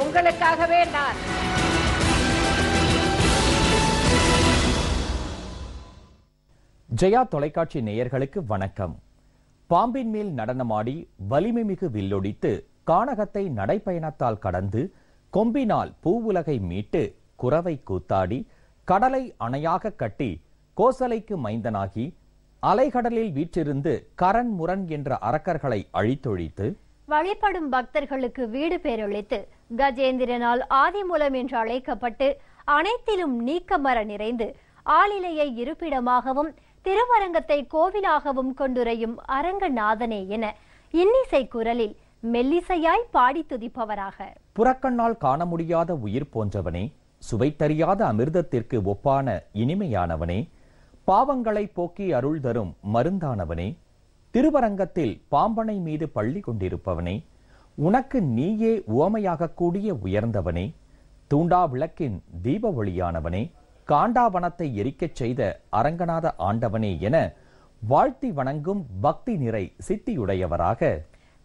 உங்களுக்காகவே நான். ஜெயா தொலைக்காட்சி நேயர்களுக்கு வணக்கம். பாம்பின் மேல் நடனமாடி வலிமை மிகு வில்லொடித்து கானகத்தை நடைப்பயணத்தால் கடந்து கொம்பினால் பூவுலகை மீட்டு குரவை கூத்தாடி கடலை அணையாக கட்டி கோசலைக்கு மைந்தனாகி அலைகடலில் வீற்றிருந்து கரண் முரண் என்ற அரக்கர்களை அழித்தொழித்து வழிபடும் பக்தர்களுக்கு வீடு பேரொழித்து கஜேந்திரனால் ஆதிமூலம் என்று அழைக்கப்பட்டு அனைத்திலும் நீக்கமர நிறைந்து ஆளிலையை இருப்பிடமாகவும் திருவரங்கத்தை கோவிலாகவும் கொண்டுரையும் அரங்கநாதனே என இன்னிசை குரலில் மெல்லிசையாய் பாடி துதிப்பவராக புறக்கண்ணால் காண முடியாத உயிர் போன்றவனே, சுவைத்தறியாத அமிர்தத்திற்கு ஒப்பான இனிமையானவனே, பாவங்களை போக்கி அருள் தரும் மருந்தானவனே, திருவரங்கத்தில் பாம்பனை மீது பள்ளி கொண்டிருப்பவனே, உனக்கு நீயே உவமையாக கூடிய உயர்ந்தவனே, தூண்டா விளக்கின் தீப ஒளியானவனே, காண்டாவனத்தை எரிக்கச் செய்த அரங்கநாத ஆண்டவனே என வாழ்த்தி வணங்கும் பக்தி நிறை சித்தியுடையவராக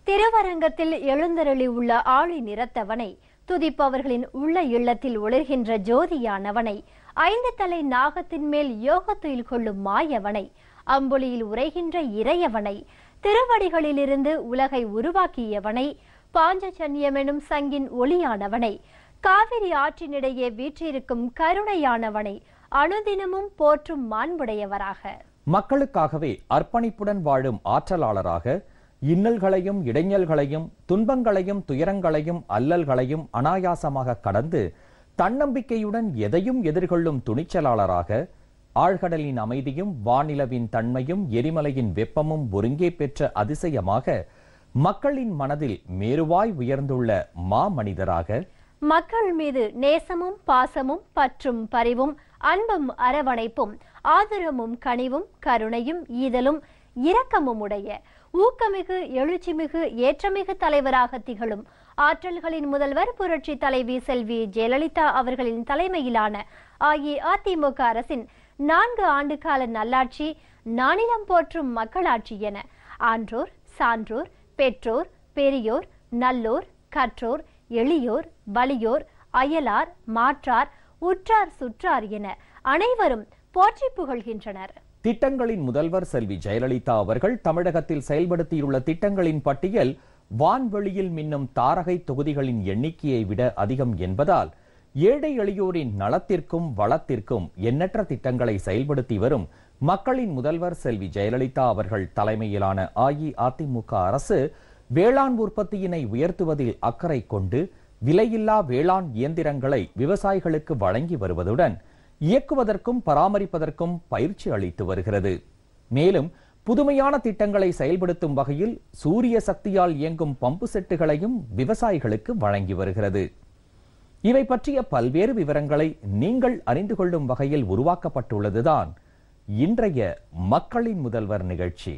திருவரங்கத்தில் எழுந்தருளி உள்ள ஆழி நிறத்தவனை, துதிப்பவர்களின் உள்ள இல்லத்தில் ஒளிர்கின்ற ஜோதியானவனை, 5 தலை நாகத்தின் மேல் யோகத்துயில் கொள்ளும் மாயவனை, அம்புலியில் உரைகின்ற இறையவனை, திருவடிகளிலிருந்து உலகை உருவாக்கியவனை, பாஞ்சஜன்யமெனும் சங்கின் ஒளியானவனை, காவிரி ஆற்றினிடையே வீற்றிருக்கும் கருணையானவனை அனுதினமும் போற்றும் மாண்புடையவராக மக்களுக்காகவே அர்ப்பணிப்புடன் வாழும் ஆற்றலாளராக இன்னல்களையும் இடைஞ்சல்களையும் துன்பங்களையும் துயரங்களையும் அல்லல்களையும் அனாயாசமாக கடந்து தன்னம்பிக்கையுடன் எதையும் எதிர்கொள்ளும் துணிச்சலாளராக ஆழ்கடலின் அமைதியும் வானிலவின் தன்மையும் எரிமலையின் வெப்பமும் ஒருங்கே பெற்ற அதிசயமாக மக்களின் மனதில் மேருவாய் உயர்ந்துள்ள மாமனிதராக மக்கள் மீது நேசமும் பாசமும் பற்றும் பரிவும் அன்பும் அரவணைப்பும் ஆதரமும் கனிவும் கருணையும் ஈதலும் இரக்கமும் உடைய ஊக்கமிகு எழுச்சிமிகு ஏற்றமிகு தலைவராக திகழும் ஆற்றல்களின் முதல்வர் புரட்சி தலைவி செல்வி ஜெயலலிதா அவர்களின் தலைமையிலான அஇஅதிமுக அரசின் 4 ஆண்டு கால நல்லாட்சி நானிலம் போற்றும் மக்களாட்சி என ஆன்றோர் சான்றோர் பெற்றோர் பெரியோர் நல்லோர் கற்றோர் எளியோர் வலியோர் அயலார் மாற்றார் உற்றார் சுற்றார் என அனைவரும் போற்றி புகழ்கின்றனர். திட்டங்களின் முதல்வர் செல்வி ஜெயலலிதா அவர்கள் தமிழகத்தில் செயல்படுத்தியுள்ள திட்டங்களின் பட்டியல் வான்வெளியில் மின்னும் தாரகை தொகுதிகளின் எண்ணிக்கையை விட அதிகம் என்பதால் ஏழை எளியோரின் நலத்திற்கும் வளத்திற்கும் எண்ணற்ற திட்டங்களை செயல்படுத்தி வரும் மக்களின் முதல்வர் செல்வி ஜெயலலிதா அவர்கள் தலைமையிலான அஇஅதிமுக அரசு வேளாண் உற்பத்தியினை உயர்த்துவதில் அக்கறை கொண்டு விலையில்லா வேளாண் இயந்திரங்களை விவசாயிகளுக்கு வழங்கி வருவதுடன் இயக்குவதற்கும் பராமரிப்பதற்கும் பயிற்சி அளித்து வருகிறது. மேலும் புதுமையான திட்டங்களை செயல்படுத்தும் வகையில் சூரிய சக்தியால் இயங்கும் பம்பு செட்டுகளையும் விவசாயிகளுக்கு வழங்கி வருகிறது. இவை பற்றிய பல்வேறு விவரங்களை நீங்கள் அறிந்து கொள்ளும் வகையில் உருவாக்கப்பட்டுள்ளதுதான் இன்றைய மக்களின் முதல்வர் நிகழ்ச்சி.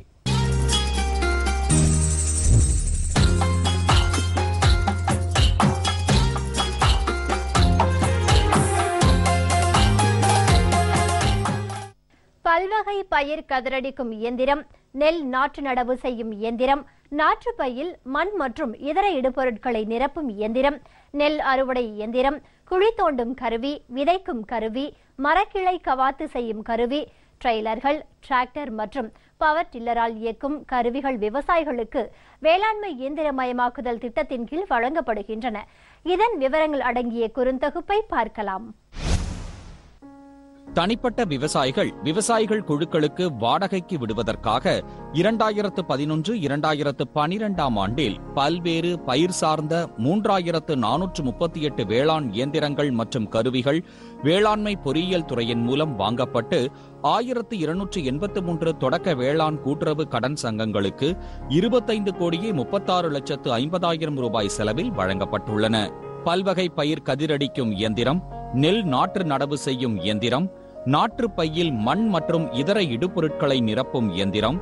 பல்வகை பயிர் கதிரடிக்கும் இயந்திரம், நெல் நாற்று நடவு செய்யும் இயந்திரம், நாற்று பையில் மண் மற்றும் இதர இடுபொருட்களை நிரப்பும் இயந்திரம், நெல் அறுவடை இயந்திரம், குழி தோண்டும் கருவி, விதைக்கும் கருவி, மரக்கிளை கவாத்து செய்யும் கருவி, ட்ரெய்லர்கள், டிராக்டர் மற்றும் பவர் டில்லரால் இயக்கும் கருவிகள் விவசாயிகளுக்கு வேளாண்மை இயந்திரமயமாக்குதல் திட்டத்தின் கீழ் வழங்கப்படுகின்றன. இதன் விவரங்கள் அடங்கிய குறுந்தொகுப்பை பார்க்கலாம். தனிப்பட்ட விவசாயிகள் குழுக்களுக்கு வாடகைக்கு விடுவதற்காக 2011-2012 ஆண்டில் பல்வேறு பயிர் சார்ந்த 3438 வேளாண் இயந்திரங்கள் மற்றும் கருவிகள் வேளாண்மை பொறியியல் துறையின் மூலம் வாங்கப்பட்டு 1283 தொடக்க வேளாண் கூட்டுறவு கடன் சங்கங்களுக்கு 25,36,50,000 ரூபாய் செலவில் வழங்கப்பட்டுள்ளன. பல்வகை பயிர் கதிரடிக்கும் இயந்திரம், நெல் நாற்று நடவு செய்யும் இயந்திரம், நாற்று பையில் மண் மற்றும் இதர இடுபொருட்களை நிரப்பும் இயந்திரம்,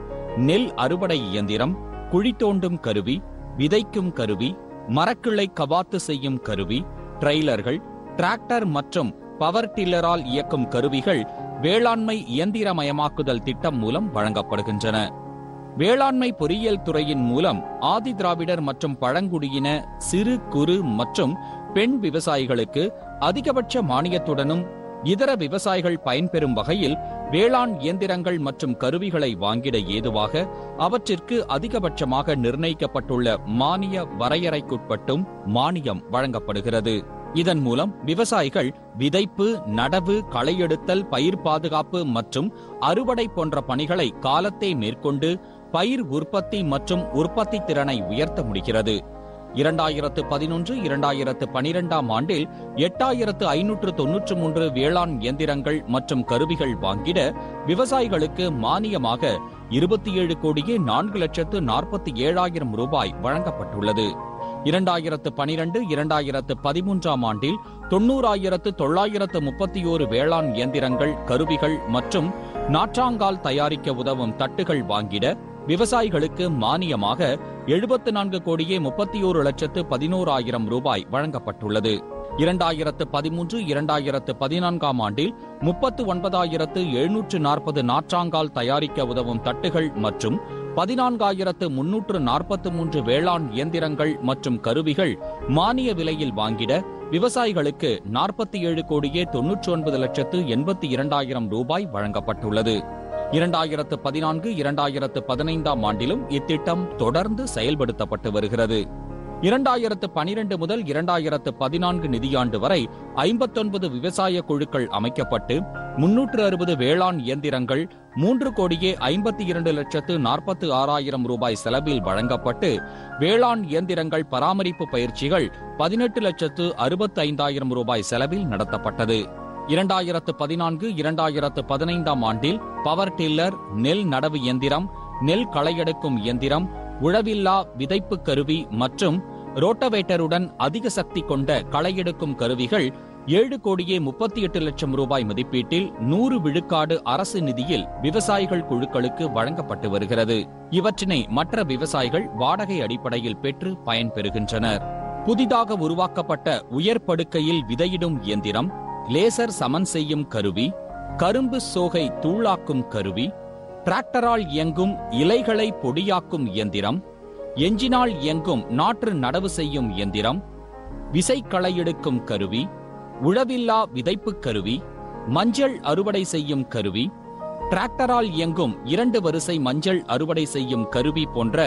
நெல் அறுவடை இயந்திரம், குழி தோண்டும் கருவி, விதைக்கும் கருவி, மரக்கிளை கவாத்து செய்யும் கருவி, ட்ரெய்லர்கள், டிராக்டர் மற்றும் பவர் டில்லரால் இயக்கும் கருவிகள் வேளாண்மை இயந்திரமயமாக்குதல் திட்டம் மூலம் வழங்கப்படுகின்றன. வேளாண்மை பொறியியல் துறையின் மூலம் ஆதி திராவிடர் மற்றும் பழங்குடியின சிறு குறு மற்றும் பெண் விவசாயிகளுக்கு அதிகபட்ச மானியத்துடனும் இதர விவசாயிகள் பயன்பெறும் வகையில் வேளாண் இயந்திரங்கள் மற்றும் கருவிகளை வாங்கிட ஏதுவாக அவற்றிற்கு அதிகபட்சமாக நிர்ணயிக்கப்பட்டுள்ள மானிய வரையறைக்குட்பட்டும் மானியம் வழங்கப்படுகிறது. இதன் மூலம் விவசாயிகள் விதைப்பு, நடவு, களையெடுத்தல், பயிர் பாதுகாப்பு மற்றும் அறுவடை போன்ற பணிகளை காலத்தே மேற்கொண்டு பயிர் உற்பத்தி மற்றும் உற்பத்தி திறனை உயர்த்த முடிகிறது. 2011-2012 ஆண்டில் 8593 வேளாண் இயந்திரங்கள் மற்றும் கருவிகள் வாங்கிட விவசாயிகளுக்கு மானியமாக 27,04,47,000 ரூபாய் வழங்கப்பட்டுள்ளது. 2012-2013 ஆண்டில் 90,931 வேளாண் இயந்திரங்கள், கருவிகள் மற்றும் நாற்றாங்கால் தயாரிக்க உதவும் தட்டுகள் வாங்கிட விவசாயிகளுக்கு மானியமாக 74,31,11,000 ரூபாய் வழங்கப்பட்டுள்ளது. 2013-2014 ஆண்டில் 39,740 நாற்றாங்கால் தயாரிக்க உதவும் தட்டுகள் மற்றும் 14,343 வேளாண் இயந்திரங்கள் மற்றும் கருவிகள் மானிய விலையில் வாங்கிட விவசாயிகளுக்கு 47,99,82,000 ரூபாய் வழங்கப்பட்டுள்ளது. 2014-2015 ஆண்டிலும் இத்திட்டம் தொடர்ந்து செயல்படுத்தப்பட்டு வருகிறது. 2012 முதல் 2014 நிதியாண்டு வரை 59 விவசாய குழுக்கள் அமைக்கப்பட்டு 360 வேளாண் இயந்திரங்கள் 3,52,46,000 ரூபாய் செலவில் வழங்கப்பட்டு வேளாண் இயந்திரங்கள் பராமரிப்பு பயிற்சிகள் 18,65,000 ரூபாய் செலவில் நடத்தப்பட்டது. 2014-2015 ஆண்டில் பவர் டில்லர், நெல் நடவு இயந்திரம், நெல் களையெடுக்கும் இயந்திரம், உழவில்லா விதைப்பு கருவி மற்றும் ரோட்டவேட்டருடன் அதிக சக்தி கொண்ட களையெடுக்கும் கருவிகள் 7,38,00,000 ரூபாய் மதிப்பீட்டில் 100 விழுக்காடு அரசு நிதியில் விவசாயிகள் குழுக்களுக்கு வழங்கப்பட்டு வருகிறது. இவற்றினை மற்ற விவசாயிகள் வாடகை அடிப்படையில் பெற்று பயன்பெறுகின்றனர். புதிதாக உருவாக்கப்பட்ட உயர் படுக்கையில் விதையிடும் இயந்திரம், லேசர் சமன் செய்யும் கருவி, கரும்பு சோகை தூளாக்கும் கருவி, டிராக்டரால் இயங்கும் இலைகளை பொடியாக்கும் இயந்திரம், எஞ்சினால் இயங்கும் நாற்று நடவு செய்யும் இயந்திரம், விசை களையெடுக்கும் கருவி, உழவில்லா விதைப்பு கருவி, மஞ்சள் அறுவடை செய்யும் கருவி, டிராக்டரால் இயங்கும் 2 வரிசை மஞ்சள் அறுவடை செய்யும் கருவி போன்ற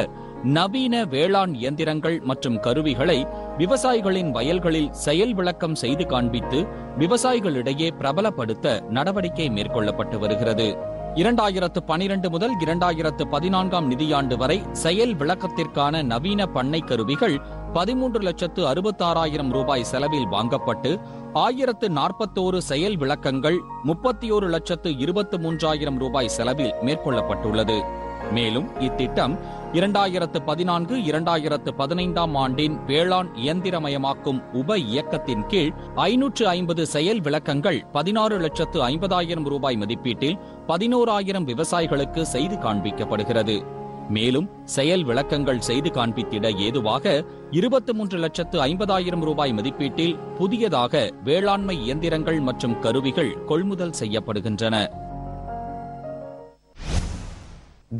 நவீன வேளாண் இயந்திரங்கள் மற்றும் கருவிகளை விவசாயிகளின் வயல்களில் செயல் விளக்கம் செய்து காண்பித்து விவசாயிகளிடையே பிரபலப்படுத்த நடவடிக்கை மேற்கொள்ளப்பட்டு வருகிறது. 2012 முதல் 2014 நிதியாண்டு வரை செயல் விளக்கத்திற்கான நவீன பண்ணை கருவிகள் 13,66,000 ரூபாய் செலவில் வாங்கப்பட்டு 1041 செயல் விளக்கங்கள் 31,23,000 ரூபாய் செலவில் மேற்கொள்ளப்பட்டுள்ளது. மேலும் இத்திட்டம் 2014-2015 ஆண்டின் வேளாண் இயந்திரமயமாக்கும் உப இயக்கத்தின் கீழ் 550 செயல் விளக்கங்கள் 16,50,000 ரூபாய் மதிப்பீட்டில் 11,000 விவசாயிகளுக்கு செய்து காண்பிக்கப்படுகிறது. மேலும் செயல் விளக்கங்கள் செய்து காண்பித்திட ஏதுவாக 23,50,000 ரூபாய் மதிப்பீட்டில் புதியதாக வேளாண்மை இயந்திரங்கள் மற்றும் கருவிகள் கொள்முதல் செய்யப்படுகின்றன.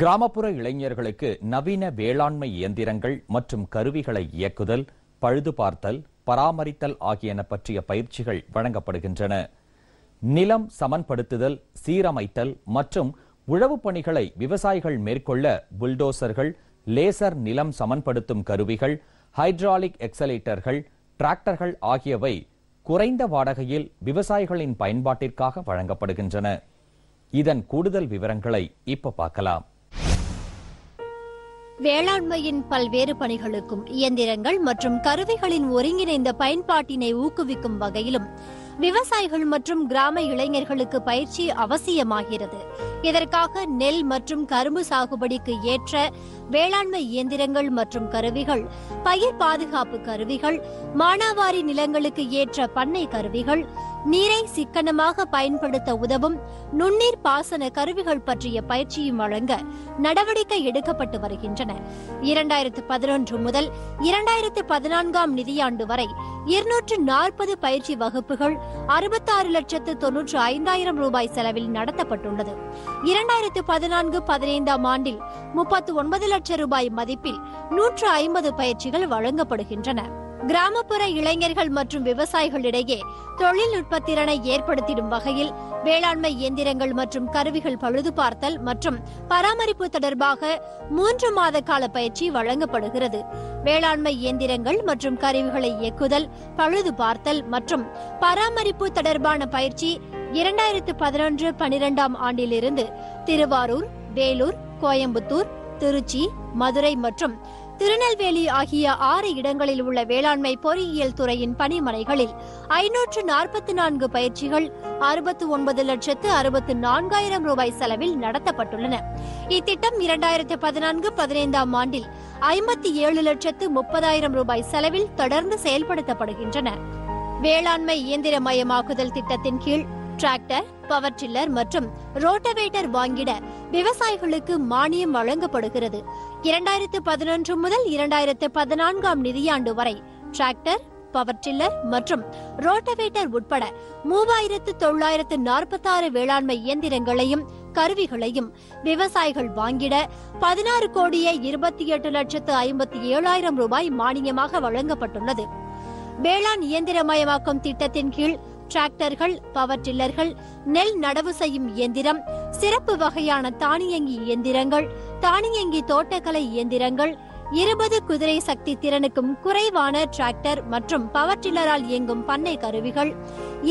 கிராமப்புற இளைஞர்களுக்கு நவீன வேளாண்மை இயந்திரங்கள் மற்றும் கருவிகளை இயக்குதல், பழுது பார்த்தல், பராமரித்தல் ஆகியன பற்றிய பயிற்சிகள் வழங்கப்படுகின்றன. நிலம் சமன்படுத்துதல், சீரமைத்தல் மற்றும் உழவு பணிகளை விவசாயிகள் மேற்கொள்ள புல்டோசர்கள், லேசர் நிலம் சமன்படுத்தும் கருவிகள், ஹைட்ராலிக் எக்ஸலேட்டர்கள், டிராக்டர்கள் ஆகியவை குறைந்த வாடகையில் விவசாயிகளின் பயன்பாட்டிற்காக வழங்கப்படுகின்றன. இதன் கூடுதல் விவரங்களை இப்ப பார்க்கலாம். வேளாண்மையின் பல்வேறு பணிகளுக்கும் இயந்திரங்கள் மற்றும் கருவிகளின் ஒருங்கிணைந்த பயன்பாட்டினை ஊக்குவிக்கும் வகையிலும் விவசாயிகள் மற்றும் கிராம இளைஞர்களுக்கு பயிற்சி அவசியமாகிறது. இதற்காக நெல் மற்றும் கரும்பு சாகுபடிக்கு ஏற்ற வேளாண்மை இயந்திரங்கள் மற்றும் கருவிகள், பயிர் பாதுகாப்பு கருவிகள், மானாவாரி நிலங்களுக்கு ஏற்ற பண்ணை கருவிகள், நீரை சிக்கனமாக பயன்படுத்த உதவும் நுண்ணீர் பாசன கருவிகள் பற்றிய பயிற்சியும் வழங்க நடவடிக்கை எடுக்கப்பட்டு வருகின்றன. 2011 முதல் 2014 நிதியாண்டு வரை 240 பயிற்சி வகுப்புகள் 66,95,000 ரூபாய் செலவில் நடத்தப்பட்டுள்ளது. 2014-15 ஆண்டில் 39 லட்சம் ரூபாய் மதிப்பில் 150 பயிற்சிகள் வழங்கப்படுகின்றன. கிராமப்புற இளைஞர்கள் மற்றும் விவசாயிகளிடையே தொழில்நுட்ப திறனை ஏற்படுத்திடும் வகையில் வேளாண்மை இயந்திரங்கள் மற்றும் கருவிகள் பழுது பார்த்தல் மற்றும் பராமரிப்பு தொடர்பாக 3 மாத கால பயிற்சி வழங்கப்படுகிறது. வேளாண்மை இயந்திரங்கள் மற்றும் கருவிகளை இயக்குதல், பழுது பார்த்தல் மற்றும் பராமரிப்பு தொடர்பான பயிற்சி 2011-12 ஆண்டிலிருந்து திருவாரூர், வேலூர், கோயம்புத்தூர், திருச்சி, மதுரை மற்றும் திருநெல்வேலி ஆகிய 6 இடங்களில் உள்ள வேளாண்மை பொறியியல் துறையின் பணிமனைகளில் 544 பயிற்சிகள் 69,64,000 ரூபாய் செலவில் நடத்தப்பட்டுள்ளன. இத்திட்டம் 2014-15 ஆண்டில் 57,30,000 ரூபாய் செலவில் தொடர்ந்து செயல்படுத்தப்படுகின்றன. வேளாண்மை இயந்திரமயமாக்குதல் திட்டத்தின் கீழ் டிராக்டர், பவர் டில்லர் மற்றும் ரோட்டவேட்டர் வாங்கிட விவசாயிகளுக்கு மானியம் வழங்கப்படுகிறது. 2011 முதல் 2014 நிதியாண்டு வரை டிராக்டர், பவர் டில்லர் மற்றும் ரோட்டவேட்டர் உட்பட 3,946 வேளாண்மை இயந்திரங்களையும் கருவிகளையும் விவசாயிகள் வாங்கிட 16,28,57,000 ரூபாய் மானியமாக வழங்கப்பட்டுள்ளது. வேளாண் இயந்திரமயமாக்கும் திட்டத்தின் கீழ் டிராக்டர்கள், பவர் டில்லர்கள், நெல் நடவு செய்யும் இயந்திரம், சிறப்பு வகையான தானியங்கி இயந்திரங்கள், தானியங்கி தோட்டக்கலை இயந்திரங்கள், 20 குதிரை சக்தி திறனுக்கும் குறைவான டிராக்டர் மற்றும் பவர் டில்லரால் இயங்கும் பண்ணை கருவிகள்,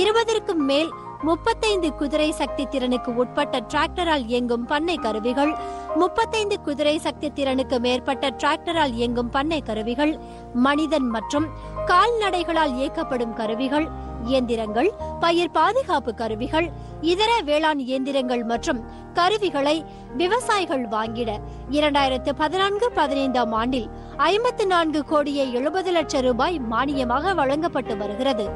20க்கும் மேல் 35 குதிரை சக்தி திறனுக்கு உட்பட்ட டிராக்டரால் இயங்கும் பண்ணை கருவிகள், 35 குதிரை சக்தி திறனுக்கு மேற்பட்ட டிராக்டரால் இயங்கும் பண்ணை கருவிகள், மனிதன் மற்றும் கால்நடைகளால் இயக்கப்படும் கருவிகள், இயந்திரங்கள், பயிர் பாதுகாப்பு கருவிகள், இதர வேளாண் இயந்திரங்கள் மற்றும் கருவிகளை விவசாயிகள் வாங்கிட 2014-15 ஆண்டில் 54,70,00,000 ரூபாய் மானியமாக வழங்கப்பட்டு வருகிறது.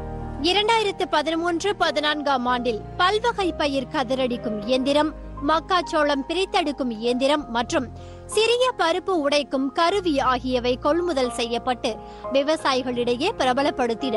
2013-14 ஆண்டில் பல்வகை பயிர் கதிரடிக்கும் இயந்திரம், மக்காச்சோளம் பிரித்தெடுக்கும் இயந்திரம் மற்றும் சிறிய பருப்பு உடைக்கும் கருவி ஆகியவை கொள்முதல் செய்யப்பட்டு விவசாயிகளிடையே பிரபலப்படுத்திட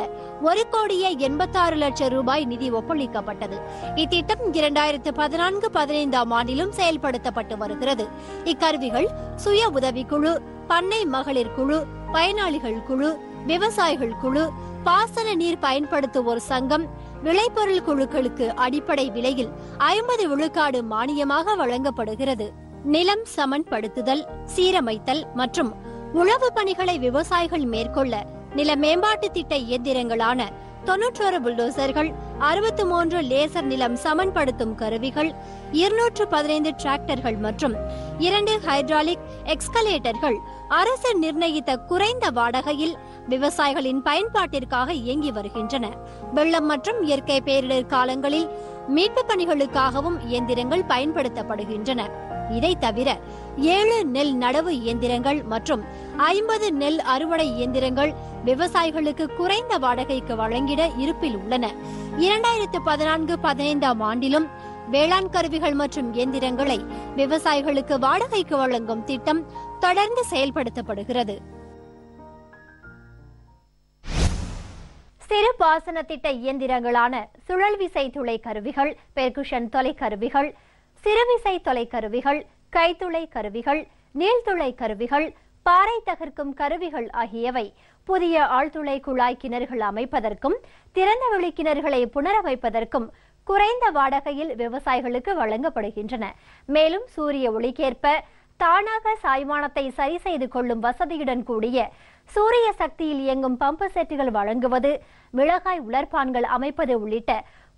1,86,00,000 ரூபாய் நிதி ஒப்பளிக்கப்பட்டது. இத்திட்டம் 2014-15 ஆண்டிலும் செயல்படுத்தப்பட்டு வருகிறது. இக்கருவிகள் சுய உதவிக்குழு, பண்ணை மகளிர் குழு, பயனாளிகள் குழு, விவசாயிகள் குழு, பாசன நீர் பயன்படுத்துவோர் சங்கம், விளைபொருள் குழுக்களுக்கு அடிப்படை விலையில் 50 விழுக்காடு மானியமாக வழங்கப்படுகிறது. நிலம் சமன்படுத்துதல், சீரமைத்தல் மற்றும் உழவு பணிகளை விவசாயிகள் மேற்கொள்ள நில மேம்பாட்டு திட்ட இயந்திரங்களான 91 புல்டோசர்கள், 63 லேசர் நிலம் சமன்படுத்தும் கருவிகள், 215 டிராக்டர்கள் மற்றும் 2 ஹைட்ராலிக் எக்ஸ்கலேட்டர்கள் அரசு நிர்ணயித்த குறைந்த வாடகையில் விவசாயிகளின் பயன்பாட்டிற்காக இயங்கி வருகின்றன. வெள்ளம் மற்றும் இயற்கை பேரிடர் காலங்களில் மீட்பு பணிகளுக்காகவும் இயந்திரங்கள் பயன்படுத்தப்படுகின்றன. இதை தவிர 7 நெல் நடவு இயந்திரங்கள் மற்றும் 50 நெல் அறுவடை இயந்திரங்கள் விவசாயிகளுக்கு குறைந்த வாடகைக்கு வழங்கிட இருப்பில் உள்ளன. 2014-15 ஆண்டிலும் வேளாண் கருவிகள் மற்றும் இயந்திரங்களை விவசாயிகளுக்கு வாடகைக்கு வழங்கும் திட்டம் தொடர்ந்து செயல்படுத்தப்படுகிறது. சிறு பாசன திட்ட இயந்திரங்களான சுழல் விசை துளை கருவிகள், பெர்குஷன் தொலை கருவிகள், சிறுவிசை தொலை கருவிகள், கைத்துளை கருவிகள், நீள்துளை கருவிகள், பாறை தகர்க்கும் கருவிகள் ஆகியவை புதிய ஆழ்துளை குழாய் கிணறுகள் அமைப்பதற்கும் திறந்தவெளி கிணறுகளை புனரமைப்பதற்கும் குறைந்த வாடகையில் விவசாயிகளுக்கு வழங்கப்படுகின்றன. மேலும் சூரிய ஒளிக்கேற்ப தானாக சாய்மானத்தை சரி செய்து கொள்ளும் வசதியுடன் கூடிய சூரிய சக்தியில் இயங்கும் பம்பு செட்டுகள் வழங்குவது, மிளகாய் உலர்பான்கள் அமைப்பது உள்ளிட்ட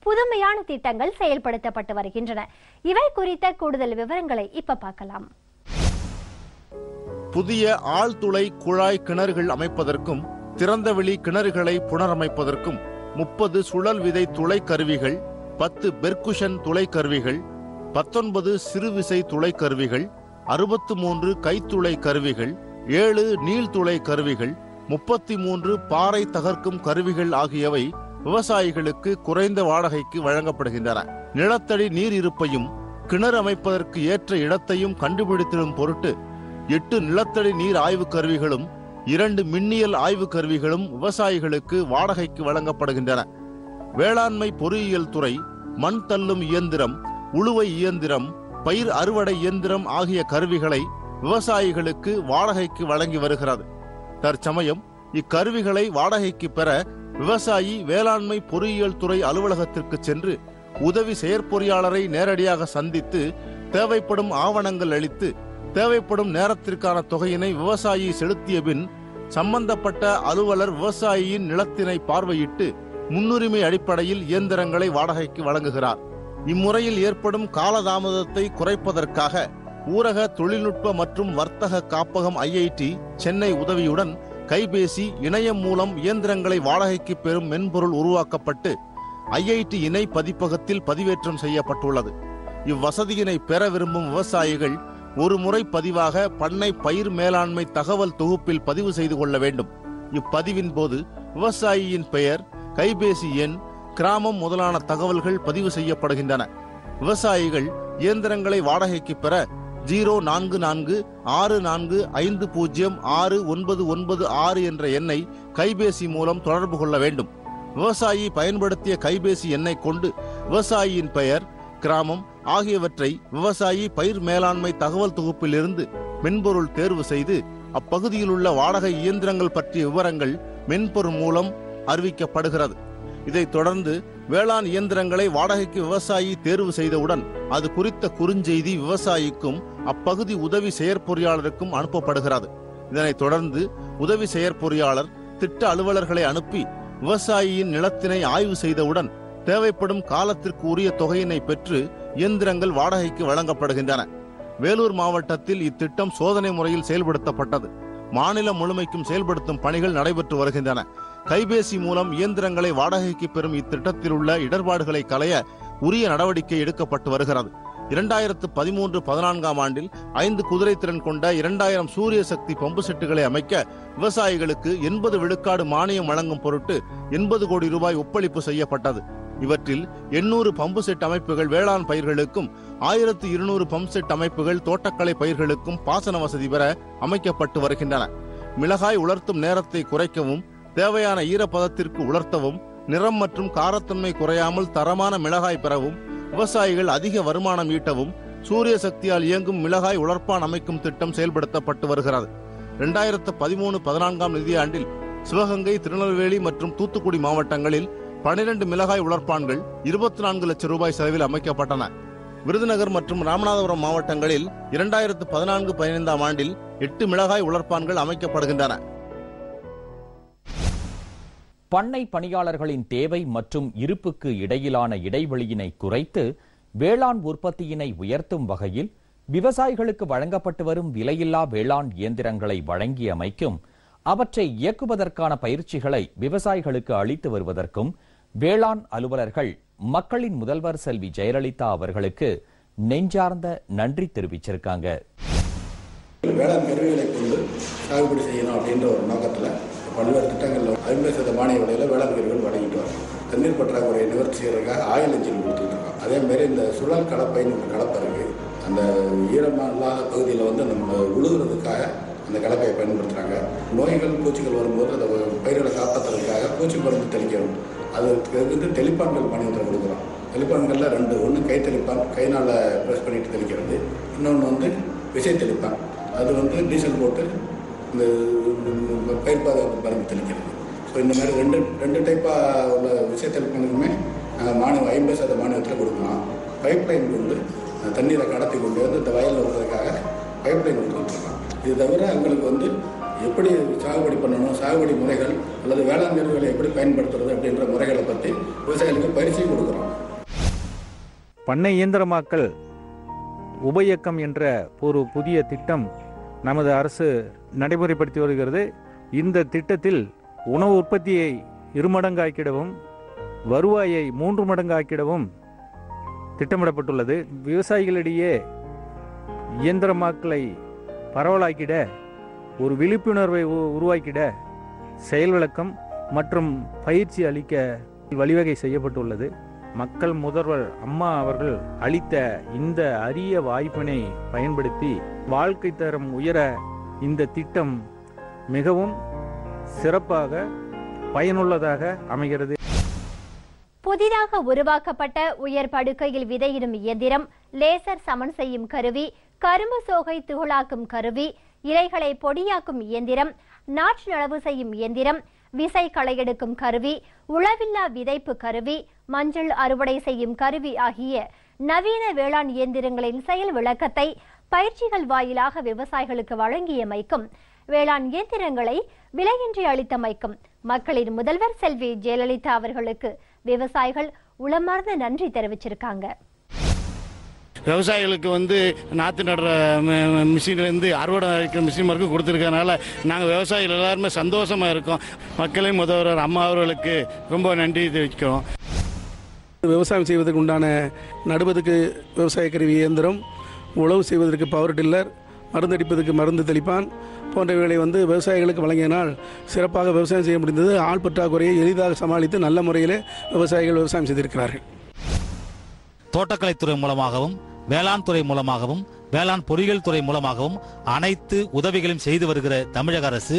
புதுமையான திட்டங்கள் செயல்படுத்தப்பட்டு வருகின்றன. இவை குறித்த கூடுதல் விவரங்களை இப்ப பார்க்கலாம். புதிய ஆழ்துளை குழாய் கிணறுகள் அமைப்பதற்கும் திறந்தவெளி கிணறுகளை புனரமைப்பதற்கும் 30 சுழல் விதை துளை கருவிகள், 10 பெர்குஷன் துளை கருவிகள், 19 சிறுவிசை துளை கருவிகள், 63 கைத்துளை கருவிகள், 7 நீள்துளை கருவிகள், 33 பாறை தகர்க்கும் கருவிகள் ஆகியவை விவசாயிகளுக்கு குறைந்த வாடகைக்கு வழங்கப்படுகின்றன. நிலத்தடி நீர் இருப்பையும் கிணறு அமைப்பதற்கு ஏற்ற இடத்தையும் கண்டுபிடித்திடும் பொருட்டு 8 நிலத்தடி நீர் ஆய்வு கருவிகளும் 2 மின்னியல் ஆய்வு கருவிகளும் விவசாயிகளுக்கு வாடகைக்கு வழங்கப்படுகின்றன. வேளாண்மை பொறியியல் துறை மண் தள்ளும் இயந்திரம், உழுவை இயந்திரம், பயிர் அறுவடை இயந்திரம் ஆகிய கருவிகளை விவசாயிகளுக்கு வாடகைக்கு வழங்கி வருகிறது. தற்சமயம் இக்கருவிகளை வாடகைக்கு பெற விவசாயி வேளாண்மை பொறியியல் துறை அலுவலகத்திற்கு சென்று உதவி செயற்பொறியாளரை நேரடியாக சந்தித்து தேவைப்படும் ஆவணங்கள் அளித்து தேவைப்படும் நேரத்திற்கான தொகையினை விவசாயி செலுத்திய பின் சம்பந்தப்பட்ட அலுவலர் விவசாயியின் நிலத்தினை பார்வையிட்டு முன்னுரிமை அடிப்படையில் இயந்திரங்களை வாடகைக்கு வழங்குகிறார். இம்முறையில் ஏற்படும் காலதாமதத்தை குறைப்பதற்காக ஊரக தொழில்நுட்ப மற்றும் வர்த்தக காப்பகம் IIT சென்னை உதவியுடன் கைபேசி இணையம் மூலம் இயந்திரங்களை வாடகைக்கு பெறும் மென்பொருள் உருவாக்கப்பட்டு IIT இணை பதிப்பகத்தில் பதிவேற்றம் செய்யப்பட்டுள்ளது. இவ்வசதியினை பெற விரும்பும் விவசாயிகள் ஒரு முறை பதிவாக பண்ணை பயிர் மேலாண்மை தகவல் தொகுப்பில் பதிவு செய்து கொள்ள வேண்டும். இப்பதிவின் போது விவசாயியின் பெயர், கைபேசி எண், கிராமம் முதலான தகவல்கள் பதிவு செய்யப்படுகின்றன. விவசாயிகள் இயந்திரங்களை வாடகைக்கு பெற 044645069996 என்ற எண்ணை கைபேசி மூலம் தொடர்பு கொள்ள வேண்டும். விவசாயி பயன்படுத்திய கைபேசி எண்ணை கொண்டு விவசாயியின் பெயர், கிராமம் ஆகியவற்றை விவசாயி பயிர் மேலாண்மை தகவல் தொகுப்பில் இருந்து மென்பொருள் தேர்வு செய்து அப்பகுதியில் உள்ள வாடகை இயந்திரங்கள் பற்றிய விவரங்கள் மென்பொருள் மூலம் அறிவிக்கப்படுகிறது. இதைத் தொடர்ந்து வேளாண் இயந்திரங்களை வாடகைக்கு விவசாயி தேர்வு செய்தவுடன் அது குறித்த குறுஞ்செய்தி விவசாயிக்கும் அப்பகுதி உதவி செயற்பொறியாளருக்கும் அனுப்பப்படுகிறது. இதனைத் தொடர்ந்து உதவி செயற்பொறியாளர் திட்ட அலுவலர்களை அனுப்பி விவசாயியின் நிலத்தினை ஆய்வு செய்தவுடன் தேவைப்படும் காலத்திற்கு உரிய தொகையினை பெற்று இயந்திரங்கள் வாடகைக்கு வழங்கப்படுகின்றன. வேலூர் மாவட்டத்தில் இத்திட்டம் சோதனை முறையில் செயல்படுத்தப்பட்டது. மாநிலம் முழுமைக்கும் செயல்படுத்தும் பணிகள் நடைபெற்று வருகின்றன. கைபேசி மூலம் இயந்திரங்களை வாடகைக்கு பெறும் இத்திட்டத்தில் உள்ள இடர்பாடுகளை களைய உரிய நடவடிக்கை எடுக்கப்பட்டு வருகிறது. 2013-14 ஆண்டில் 5 குதிரை திறன் கொண்ட 2000 சூரிய சக்தி பம்பு செட்டுகளை அமைக்க விவசாயிகளுக்கு 80 விழுக்காடு மானியம் வழங்கும் பொருட்டு 80 கோடி ரூபாய் ஒப்பளிப்பு செய்யப்பட்டது. இவற்றில் 800 பம்பு செட் அமைப்புகள் வேளாண் பயிர்களுக்கும் 1200 பம்பு செட் அமைப்புகள் தோட்டக்கலை பயிர்களுக்கும் பாசன வசதி பெற அமைக்கப்பட்டு வருகின்றன. மிளகாய் உலர்த்தும் நேரத்தை குறைக்கவும், தேவையான ஈரப்பதத்திற்கு உலர்த்தவும், நிறம் மற்றும் காரத்தன்மை குறையாமல் தரமான மிளகாய் பெறவும், விவசாயிகள் அதிக வருமானம் ஈட்டவும் சூரிய சக்தியால் இயங்கும் மிளகாய் உலர்ப்பான் அமைக்கும் திட்டம் செயல்படுத்தப்பட்டு வருகிறது. 2013-14 நிதியாண்டில் சிவகங்கை, திருநெல்வேலி மற்றும் தூத்துக்குடி மாவட்டங்களில் 12 மிளகாய் உலர்ப்பான்கள் 24 லட்சம் ரூபாய் செலவில் அமைக்கப்பட்டன. விருதுநகர் மற்றும் ராமநாதபுரம் மாவட்டங்களில் 2014-15 ஆண்டில் 8 மிளகாய் உலர்ப்பான்கள் அமைக்கப்படுகின்றன. பண்ணை பணியாளர்களின் தேவை மற்றும் இருப்புக்கு இடையிலான இடைவெளியினை குறைத்து வேளாண் உற்பத்தியினை உயர்த்தும் வகையில் விவசாயிகளுக்கு வழங்கப்பட்டு வரும் விலையில்லா வேளாண் இயந்திரங்களை வழங்கி அமைக்கும், அவற்றை இயக்குவதற்கான பயிற்சிகளை விவசாயிகளுக்கு அளித்து வருவதற்கும் வேளாண் அலுவலர்கள் மக்களின் முதல்வர் செல்வி ஜெயலலிதா அவர்களுக்கு நெஞ்சார்ந்த நன்றி தெரிவிச்சிருக்காங்க. வேளாண் கருவிகளை கொண்டு சாகுபடி செய்யணும் அப்படின்ற ஒரு நோக்கத்தில் பல்வேறு திட்டங்களில் 50% மானிய விலையில் வேளாண் கருவிகள் வழங்கிட்டு வரோம். தண்ணீர் பற்றாக்குறையை நிவர்த்தி செய்யறதுக்காக ஆயில் இன்ஜின் கொடுத்துட்டு இருக்கோம். அதேமாரி இந்த சுழல் கலப்பைன்னு ஒரு கலப்பை இருக்குது. அந்த ஈரமாக இல்லாத பகுதியில் நம்ம உழுகுறதுக்காக அந்த கலப்பையை பயன்படுத்துகிறாங்க. நோய்கள், பூச்சிகள் வரும்போது அந்த பயிர்களை காப்பாற்றுறதுக்காக பூச்சி மருந்து தெளிக்கணும். அதுக்கு தெளிப்பான்கள் மானியத்தில் கொடுக்குறோம். தெளிப்பான்களில் 2, ஒன்று கை தெளிப்பான், கைனால் ப்ரெஸ் பண்ணிட்டு தெளிக்கிறது. இன்னொன்று விசை தெளிப்பான், அது டீசல் போட்டு இந்த பயிர் பாதுகாப்பு மருந்து தெளிக்கிறது. ஸோ இந்த மாதிரி ரெண்டு டைப்பாக உள்ள விசை தெளிப்பானுக்குமே மானியம் 50% மானியத்தில் கொடுக்கலாம். பைப்லைன் கொண்டு தண்ணீரை கடத்தி கொண்டு இந்த வயலில் விடுறதுக்காக பைப்லைன் கொடுத்துருக்கோம். இது தவிர அவங்களுக்கு எப்படி சாகுபடி பண்ணணும், சாகுபடி முறைகள் அல்லது வேளாண் கருவிகளை எப்படி பயன்படுத்துறது அப்படின்ற முறைகளை பற்றி விவசாயிகளுக்கு பயிற்சி கொடுக்குறோம். பண்ணை இயந்திரமாக்கல் உபயக்கம் என்ற ஒரு புதிய திட்டம் நமது அரசு நடைமுறைப்படுத்தி வருகிறது. இந்த திட்டத்தில் உணவு உற்பத்தியை 2 மடங்காக்கிடவும் வருவாயை 3 மடங்காக்கிடவும் திட்டமிடப்பட்டுள்ளது. விவசாயிகளிடையே இயந்திரமாக்கலை பரவலாக்கிட, ஒரு விழிப்புணர்வை உருவாக்கிட செயல் விளக்கம் மற்றும் பயிற்சி அளிக்க வழிவகை செய்யப்பட்டுள்ளது. மக்கள் முதல்வர் அம்மா அவர்கள் அளித்த இந்த அரிய வாய்ப்பினை பயன்படுத்தி வாழ்க்கை தரம் உயர இந்த திட்டம் மிகவும் சிறப்பாக பயனுள்ளதாக அமைகிறது. புதிதாக உருவாக்கப்பட்ட உயர் படுக்கையில் விதையிடும் இயந்திரம், லேசர் சமன் செய்யும் கருவி, கரும்பு சோகை துகளாக்கும் கருவி, இலைகளை பொடியாக்கும் இயந்திரம், நாற்று நடவு செய்யும் இயந்திரம், விசை களை எடுக்கும் கருவி, உழவில்லா விதைப்பு கருவி, மஞ்சள் அறுவடை செய்யும் கருவி ஆகிய நவீன வேளாண் இயந்திரங்களின் செயல் விளக்கத்தை பயிற்சிகள் வாயிலாக விவசாயிகளுக்கு வழங்கியமைக்கும், வேளாண் இயந்திரங்களை விலையின்றி அளித்தமைக்கும் மக்களின் முதல்வர் செல்வி ஜெயலலிதா அவர்களுக்கு விவசாயிகள் உளமார்ந்த நன்றி தெரிவிச்சிருக்காங்க. விவசாயிகளுக்கு நாற்று நடுற மிஷின்லேருந்து அறுவடை வைக்கிற மிஷின் வரைக்கும் கொடுத்துருக்கனால நாங்கள் விவசாயிகள் எல்லாருமே சந்தோஷமாக இருக்கோம். மக்களின் முதல்வர் அம்மா அவர்களுக்கு ரொம்ப நன்றி தெரிவிக்கிறோம். விவசாயம் செய்வதற்கு உண்டான நடுவதற்கு விவசாய கருவி இயந்திரம், உழவு செய்வதற்கு பவர் டில்லர், மருந்தடிப்பதற்கு மருந்து தெளிப்பான் போன்றவைகளை விவசாயிகளுக்கு வழங்கியனால் சிறப்பாக விவசாயம் செய்ய முடிந்தது. ஆள் பற்றாக்குறையை எளிதாக சமாளித்து நல்ல முறையில் விவசாயிகள் விவசாயம் செய்திருக்கிறார்கள். தோட்டக்கலைத்துறை மூலமாகவும், வேளாண் துறை மூலமாகவும், வேளாண் பொறியியல் துறை மூலமாகவும் அனைத்து உதவிகளையும் செய்து வருகிற தமிழக அரசு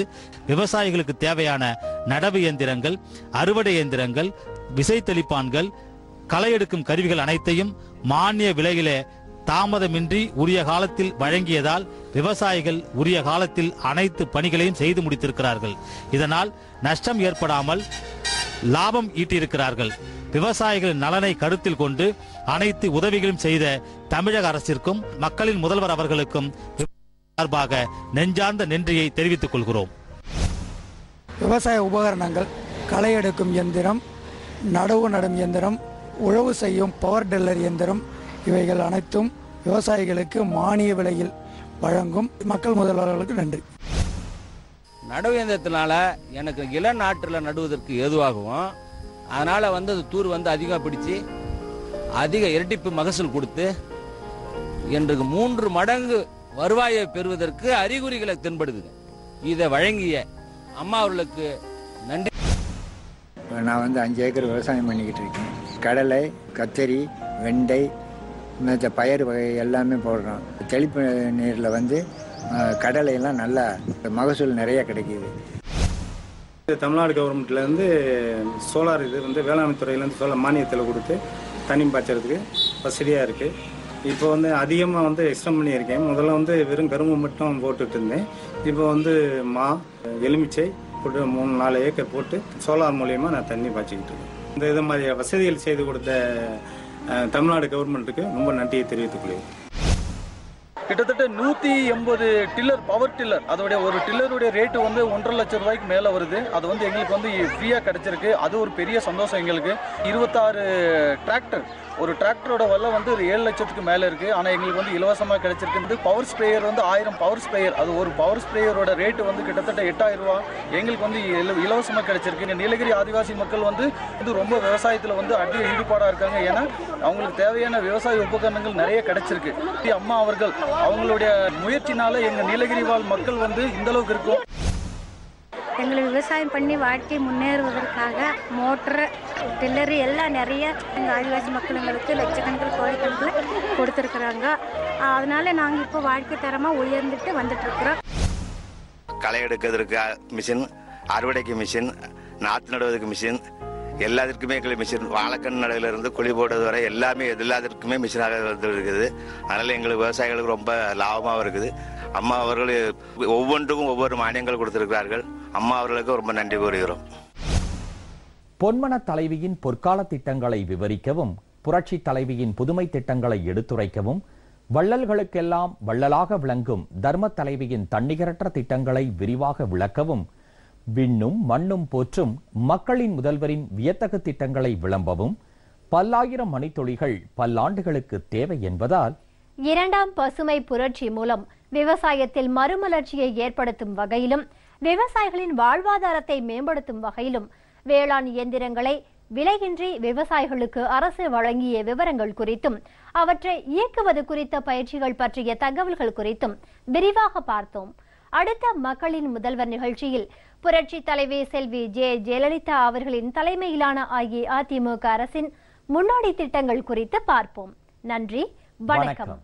விவசாயிகளுக்கு தேவையான நடவு இயந்திரங்கள், அறுவடை இயந்திரங்கள், விசை தெளிப்பான்கள், களை எடுக்கும் கருவிகள் அனைத்தையும் மானிய விலையிலே தாமதமின்றி உரிய காலத்தில் வழங்கியதால் விவசாயிகள் உரிய காலத்தில் அனைத்து பணிகளையும் செய்து முடித்திருக்கிறார்கள். இதனால் நஷ்டம் ஏற்படாமல் லாபம் ஈட்டியிருக்கிறார்கள். விவசாயிகளின் நலனை கருத்தில் கொண்டு அனைத்து உதவிகளும் செய்த தமிழக அரசிற்கும் மக்களின் முதல்வர் அவர்களுக்கும் சார்பாக நெஞ்சார்ந்த நன்றியை தெரிவித்துக் கொள்கிறோம். விவசாய உபகரணங்கள், களை எடுக்கும் இயந்திரம், நடவு நடும் இயந்திரம், உழவு செய்யும் பவர் டில்லர் இயந்திரம் இவைகள் அனைத்தும் விவசாயிகளுக்கு மானிய விலையில் வழங்கும் மக்கள் முதல்வர்களுக்கு நன்றி. நடவு இயந்திரத்தினால எனக்கு இளநாற்றில் நடுவதற்கு ஏதுவாகவும், அதனால் அது தூர் அதிகமாக பிடிச்சி அதிக இரட்டிப்பு மகசூல் கொடுத்து இன்றைக்கு 3 மடங்கு வருவாயை பெறுவதற்கு அறிகுறிகளை தென்படுது. இதை வழங்கிய அம்மா அவர்களுக்கு நன்றி. நான் 5 ஏக்கர் விவசாயம் பண்ணிக்கிட்டு இருக்கேன். கடலை, கத்தரி, வெண்டை, இந்த பயிர் வகை எல்லாமே போடுறோம். தெளிப்பு நீரில் கடலையெல்லாம் நல்லா மகசூல் நிறைய கிடைக்கிது. தமிழ்நாடு கவர்மெண்ட்லேருந்து சோலார் வேளாண் துறையிலேருந்து சோலார் மானியத்தில் கொடுத்து தண்ணி பாய்ச்சறதுக்கு வசதியாக இருக்குது. இப்போ அதிகமாக எக்ஸ்டெண்ட் பண்ணியிருக்கேன். முதல்ல வெறும் கரும்பு மட்டும் போட்டுட்டு இருந்தேன். இப்போ மா, எலுமிச்சை போட்டு 3-4 ஏக்கர் போட்டு சோலார் மூலியமாக நான் தண்ணி பாய்ச்சிக்கிட்டு இருக்கேன். இது மாதிரி வசதிகள் செய்து கொடுத்த தமிழ்நாடு கவர்மெண்ட்டுக்கு ரொம்ப நன்றியை தெரிவித்துக் கொள்கிறேன். கிட்டத்தட்ட 180 டில்லர், பவர் டில்லர், அதோடைய ஒரு டில்லருடைய ரேட்டு 1.5 லட்சம் ரூபாய்க்கு மேலே வருது. அது எங்களுக்கு ஃப்ரீயாக கிடைச்சிருக்கு. அது ஒரு பெரிய சந்தோஷம் எங்களுக்கு. 26 டிராக்டர், ஒரு டிராக்டரோட விலை 7 லட்சத்துக்கு மேலே இருக்குது. ஆனால் எங்களுக்கு இலவசமாக கிடைச்சிருக்கு. பவர் ஸ்ப்ரேயர் 1000 பவர் ஸ்ப்ரேயர், அது ஒரு பவர் ஸ்ப்ரேயரோட ரேட்டு கிட்டத்தட்ட 8000 ரூபா எங்களுக்கு இலவசமாக கிடைச்சிருக்கு. நீலகிரி ஆதிவாசி மக்கள் ரொம்ப விவசாயத்தில் அதிக ஈடுபாடாக இருக்காங்க. ஏன்னா அவங்களுக்கு தேவையான விவசாய உபகரணங்கள் நிறைய கிடைச்சிருக்கு. அம்மா அவர்கள் அவங்களுடைய முயற்சினால எங்கள் நீலகிரி வாழ் மக்கள் இந்த அளவுக்கு இருக்கும். எங்களுக்கு விவசாயம் பண்ணி வாழ்க்கை முன்னேறுவதற்காக மோட்டர், டில்லரு எல்லாம் நிறைய எங்கள் ஆதிவாசி மக்களுங்களுக்கு லட்சக்கணக்கில் கோடிக்கணக்கில் கொடுத்துருக்குறாங்க. அதனால நாங்கள் இப்போ வாழ்க்கை தரமாக உயர்ந்துட்டு வந்துட்டுருக்குறோம். களை எடுக்கிறதுக்கு மிஷின், அறுவடைக்கு மிஷின், நாற்று நடுவதற்கு மிஷின், எல்லாத்திற்குமே எங்களுக்கு மிஷின், வாழைக்கண் நடுவிலிருந்து குழி போடுறது வரை எல்லாத்திற்குமே மிஷினாக இருக்குது. அதனால் எங்களுக்கு விவசாயிகளுக்கு ரொம்ப லாபமாகவும் இருக்குது. அம்மா அவர்கள் ஒவ்வொன்றுக்கும் ஒவ்வொரு மானியங்கள் கொடுத்திருக்கிறார்கள். அம்மா அவர்களுக்கு ரொம்ப நன்றி கூறுகிறோம். பொன்மன தலைவியின் பொற்கால திட்டங்களை விவரிக்கவும், புரட்சி தலைவியின் புதுமை திட்டங்களை எடுத்துரைக்கவும், வள்ளல்களுக்கெல்லாம் வள்ளலாக விளங்கும் தர்ம தலைவியின் தன்னிகரற்ற திட்டங்களை விரிவாக விளக்கவும், விண்ணும் மண்ணும் போற்றும் மக்களின் முதல்வரின் வியத்தகு திட்டங்களை விளம்பவும் பல்லாயிரம் மணித்துளிகள் பல்லாண்டுகளுக்கு தேவை என்பதால் 2ஆம் பசுமை புரட்சி மூலம் விவசாயத்தில் மறுமலர்ச்சியை ஏற்படுத்தும் வகையிலும், விவசாயிகளின் வாழ்வாதாரத்தை மேம்படுத்தும் வகையிலும் வேளாண் இயந்திரங்களை விலையின்றி விவசாயிகளுக்கு அரசு வழங்கிய விவரங்கள் குறித்தும், அவற்றை இயக்குவது குறித்த பயிற்சிகள் பற்றிய தகவல்கள் குறித்தும் விரிவாக பார்த்தோம். அடுத்த மக்களின் முதல்வர் நிகழ்ச்சியில் புரட்சி தலைவி செல்வி ஜெயலலிதா அவர்களின் தலைமையிலான அஇஅதிமுக அரசின் முன்னோடி திட்டங்கள் குறித்து பார்ப்போம். நன்றி, வணக்கம்.